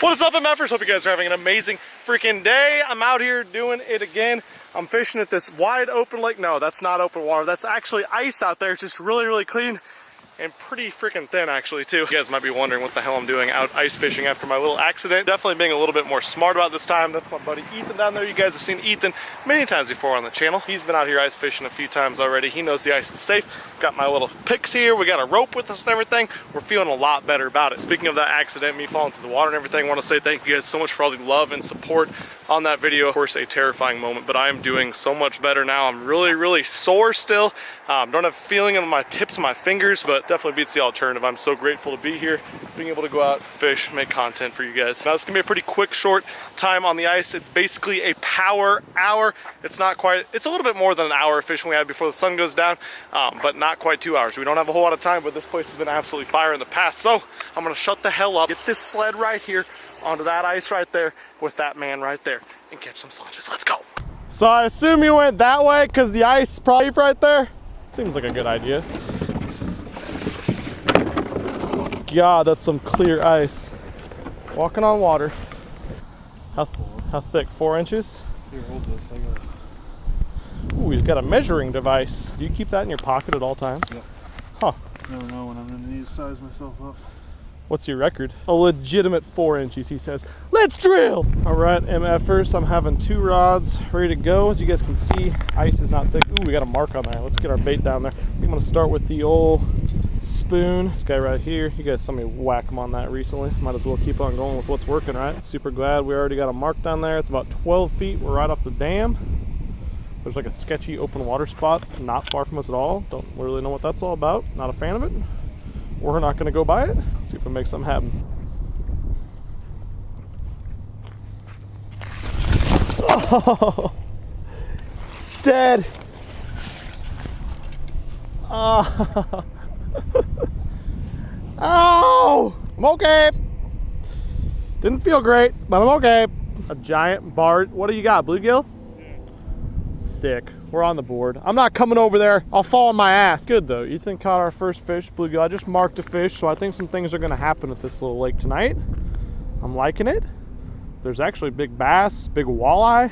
What is up, MFers? Hope you guys are having an amazing freaking day. I'm out here doing it again. I'm fishing at this wide open lake. No, that's not open water. That's actually ice out there. It's just really, really clean and pretty freaking thin actually too. You guys might be wondering what the hell I'm doing out ice fishing after my little accident. Definitely being a little bit more smart about this time. That's my buddy Ethan down there. You guys have seen Ethan many times before on the channel. He's been out here ice fishing a few times already. He knows the ice is safe. Got my little picks here. We got a rope with us and everything. We're feeling a lot better about it. Speaking of that accident, me falling through the water and everything, I want to say thank you guys so much for all the love and support on that video. Of course, a terrifying moment, but I am doing so much better now. I'm really, really sore still. Don't have feeling in my tips of my fingers, but definitely beats the alternative. I'm so grateful to be here, being able to go out, fish, make content for you guys. Now, it's gonna be a pretty quick, short time on the ice. It's basically a power hour. It's not quite, it's a little bit more than an hour of fishing we had before the sun goes down, but not quite 2 hours. We don't have a whole lot of time, but this place has been absolutely fire in the past. So I'm gonna shut the hell up, get this sled right here onto that ice right there with that man right there and catch some sludges. Let's go. So I assume you went that way because the ice is probably right there. Seems like a good idea. God, that's some clear ice. Walking on water. How thick? 4 inches? Here, hold this. I got it. Ooh, he's got a measuring device. Do you keep that in your pocket at all times? Yep. Huh. Never know when I'm gonna need to size myself up. What's your record? A legitimate 4 inches, he says. Let's drill! All right, MFers, I'm having 2 rods ready to go. As you guys can see, ice is not thick. Ooh, we got a mark on there. Let's get our bait down there. I'm gonna start with the old spoon. This guy right here. You guys saw me whack him on that recently. Might as well keep on going with what's working, right? Super glad we already got a mark down there. It's about 12 feet. We're right off the dam. There's like a sketchy open water spot not far from us at all. Don't really know what that's all about. Not a fan of it. We're not gonna go by it. Let's see if we make something happen. Oh, dead. Oh. Oh, I'm okay. Didn't feel great, but I'm okay. A giant barred. What do you got, bluegill? Sick. We're on the board. I'm not coming over there. I'll fall on my ass. Good though. Ethan caught our first fish, bluegill. I just marked a fish, so I think some things are gonna happen at this little lake tonight. I'm liking it. There's actually big bass, big walleye,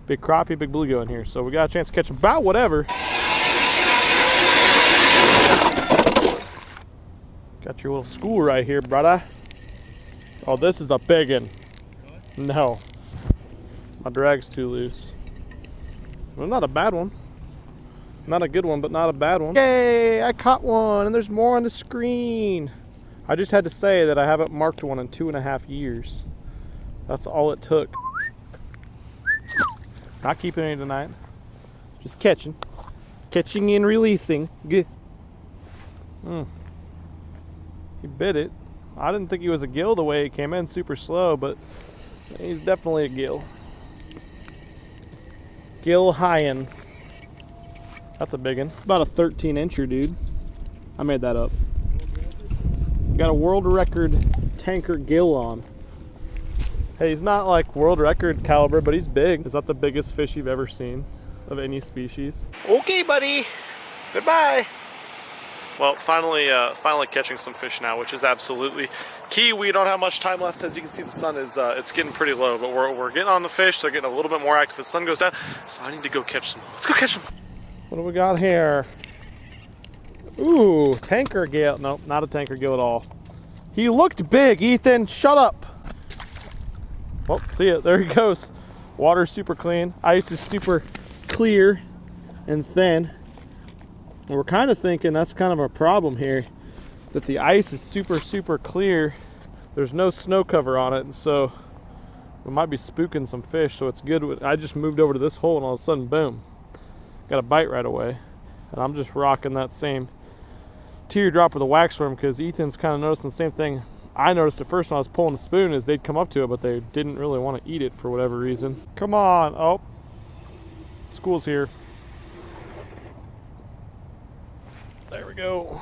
big crappie, big bluegill in here. So we got a chance to catch about whatever. Got your little school right here, brother. Oh, this is a big one. No. My drag's too loose. Well, not a bad one. Not a good one, but not a bad one. Yay, I caught one, and there's more on the screen. I just had to say that I haven't marked one in 2.5 years. That's all it took. Not keeping any tonight. Just catching. Catching and releasing. Good. He bit it. I didn't think he was a gill the way he came in, super slow, but he's definitely a gill. Gill Hyan. That's a big one. About a 13-incher, dude. I made that up. Got a world record tanker gill on. Hey, he's not like world record caliber, but he's big. Is that the biggest fish you've ever seen of any species? Okay, buddy. Goodbye. Well, finally catching some fish now, which is absolutely key. We don't have much time left. As you can see, the sun is it's getting pretty low, but we're getting on the fish. They're getting a little bit more active as the sun goes down. So I need to go catch some. Let's go catch them. What do we got here? Ooh, tanker gill. Nope, not a tanker gill at all. He looked big, Ethan. Shut up. Well, see it. There he goes. Water's super clean. Ice is super clear and thin. And we're kind of thinking that's kind of a problem here, that the ice is super, super clear. There's no snow cover on it, and so we might be spooking some fish, so it's good. I just moved over to this hole, and all of a sudden, boom, got a bite right away. And I'm just rocking that same teardrop with a wax worm because Ethan's kind of noticing the same thing I noticed at first when I was pulling the spoon, is they'd come up to it, but they didn't really want to eat it for whatever reason. Come on. Oh, school's here. There we go.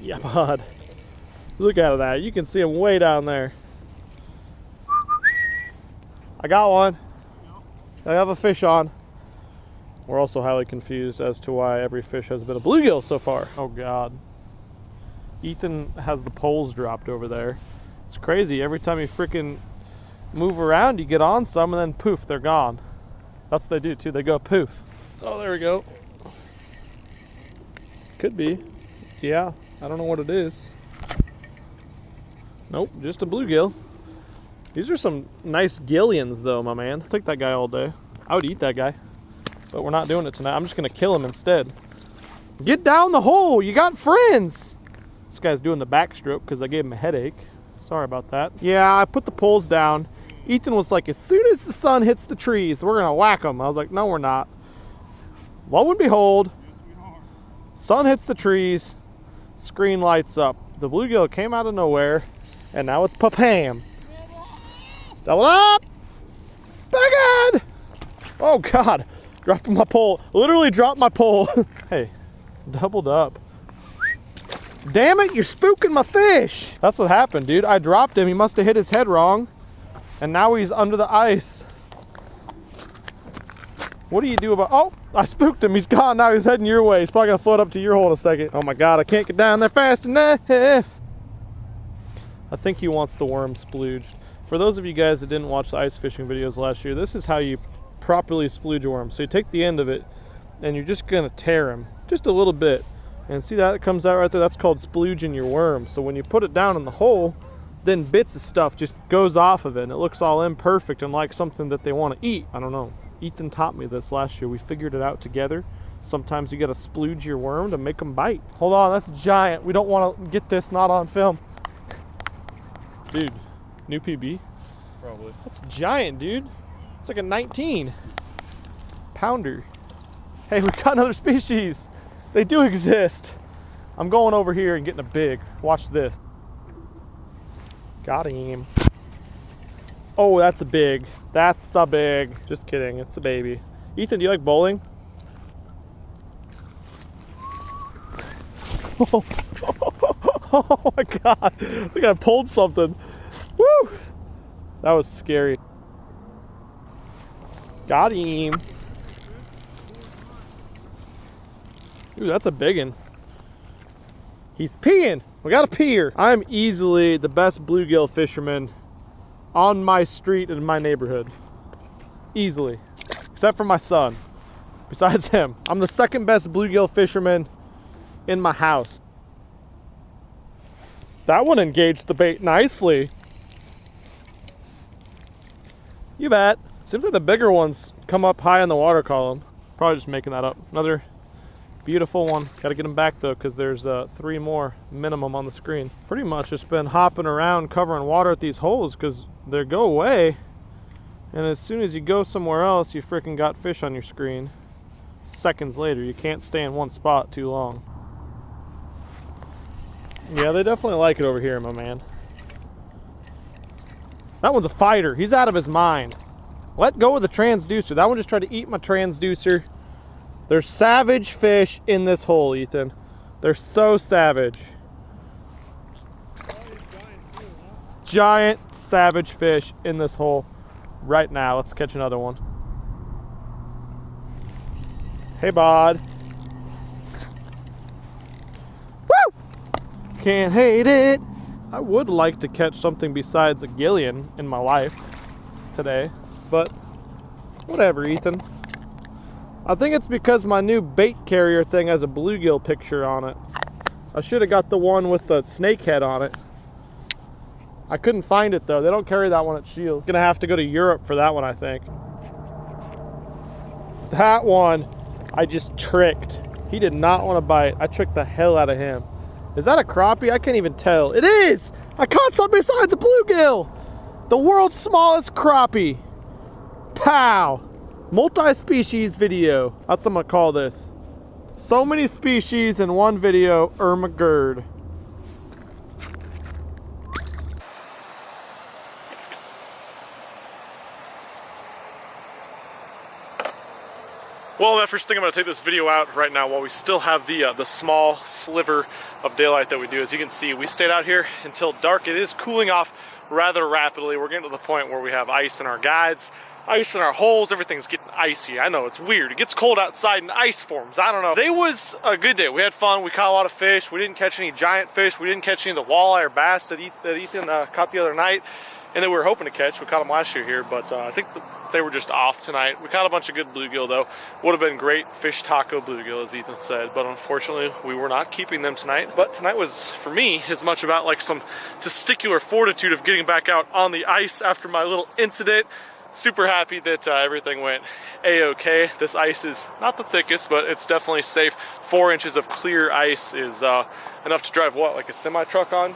Yeah, bud. Look out of that. You can see him way down there. I got one. I have a fish on. We're also highly confused as to why every fish has been a bluegill so far. Oh God. Ethan has the poles dropped over there. It's crazy. Every time you freaking move around, you get on some, and then poof, they're gone. That's what they do too. They go poof. Oh, there we go. Could be. Yeah, I don't know what it is. Nope, just a bluegill. These are some nice gillions though, my man. I'll take that guy all day. I would eat that guy, but we're not doing it tonight. I'm just gonna kill him instead. Get down the hole, you got friends. This guy's doing the backstroke because I gave him a headache. Sorry about that. Yeah, I put the poles down. Ethan was like, as soon as the sun hits the trees, we're gonna whack them. I was like, no, we're not. Lo and behold, sun hits the trees, screen lights up. The bluegill came out of nowhere, and now it's pa-pam. Double up! Back. Oh God, dropped my pole. Literally dropped my pole. Hey, doubled up. Damn it, you're spooking my fish. That's what happened, dude. I dropped him. He must have hit his head wrong. And now he's under the ice. What do you do about, oh, I spooked him. He's gone now. He's heading your way. He's probably gonna float up to your hole in a second. Oh my God, I can't get down there fast enough. I think he wants the worm splooged. For those of you guys that didn't watch the ice fishing videos last year, this is how you properly splooge a worm. So you take the end of it and you're just gonna tear him just a little bit. And see that it comes out right there? That's called splooging your worm. So when you put it down in the hole, then bits of stuff just goes off of it and it looks all imperfect and like something that they want to eat. I don't know. Ethan taught me this last year. We figured it out together. Sometimes you gotta splooge your worm to make them bite. Hold on, that's giant. We don't want to get this not on film. Dude, new PB? Probably. That's giant, dude. It's like a 19 pounder. Hey, we got another species. They do exist. I'm going over here and getting a big. Watch this. Got him. Oh, that's a big. That's a big. Just kidding, it's a baby. Ethan, do you like bowling? Oh, oh my God, I think I pulled something. Woo! That was scary. Got him. Ooh, that's a big one. He's peeing. We got a peer. I'm easily the best bluegill fisherman on my street in my neighborhood. Easily. Except for my son. Besides him. I'm the second best bluegill fisherman in my house. That one engaged the bait nicely. You bet. Seems like the bigger ones come up high in the water column. Probably just making that up. Another beautiful one. Got to get them back though, because there's 3 more minimum on the screen. Pretty much just been hopping around covering water at these holes because they go away. And as soon as you go somewhere else, you freaking got fish on your screen. Seconds later, you can't stay in one spot too long. Yeah, they definitely like it over here, my man. That one's a fighter. He's out of his mind. Let go of the transducer. That one just tried to eat my transducer. There's savage fish in this hole, Ethan. They're so savage. Giant savage fish in this hole right now. Let's catch another one. Hey, bud. Woo! Can't hate it. I would like to catch something besides a gillion in my life today, but whatever, Ethan. I think it's because my new bait carrier thing has a bluegill picture on it. I should have got the one with the snake head on it. I couldn't find it though. They don't carry that one at Shields. Gonna have to go to Europe for that one, I think. That one, I just tricked. He did not want to bite. I tricked the hell out of him. Is that a crappie? I can't even tell. It is! I caught something besides a bluegill! The world's smallest crappie. Pow! Multi-species video. That's what I'm gonna call this. So many species in one video, Ermagerd. Well, I first think I'm going to take this video out right now while we still have the small sliver of daylight that we do. As you can see, we stayed out here until dark. It is cooling off rather rapidly. We're getting to the point where we have ice in our guides. ice in our holes. Everything's getting icy. I know, it's weird. It gets cold outside and ice forms. I don't know. Today was a good day. We had fun. We caught a lot of fish. We didn't catch any giant fish. We didn't catch any of the walleye or bass that Ethan caught the other night and that we were hoping to catch. We caught them last year here, but I think they were just off tonight. We caught a bunch of good bluegill though. Would have been great fish taco bluegill, as Ethan said, but unfortunately we were not keeping them tonight. But tonight was, for me, as much about like some testicular fortitude of getting back out on the ice after my little incident. Super happy that everything went a-okay. This ice is not the thickest, but it's definitely safe. 4 inches of clear ice is enough to drive what, like a semi-truck on?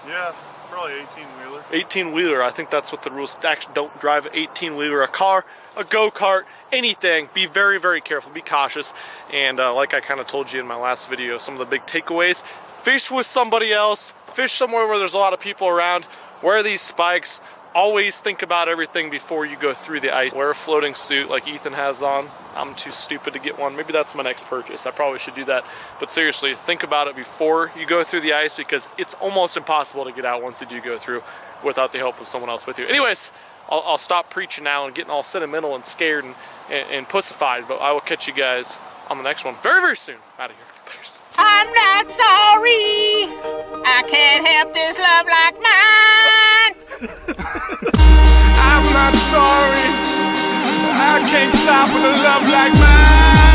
Yeah, probably 18-wheeler. 18-wheeler, I think that's what the rules. Actually, don't drive an 18-wheeler, a car, a go-kart, anything. Be very, very careful, be cautious. And like I kind of told you in my last video, some of the big takeaways: fish with somebody else, fish somewhere where there's a lot of people around, wear these spikes. Always think about everything before you go through the ice. Wear a floating suit like Ethan has on. I'm too stupid to get one. Maybe that's my next purchase. I probably should do that. But seriously, think about it before you go through the ice, because it's almost impossible to get out once you do go through without the help of someone else with you. Anyways, I'll stop preaching now and getting all sentimental and scared and pussified, but I will catch you guys on the next one very, very soon. Out of here. Peace. I'm not sorry. I can't help this love like mine. I'm not sorry. I can't stop with a love like mine.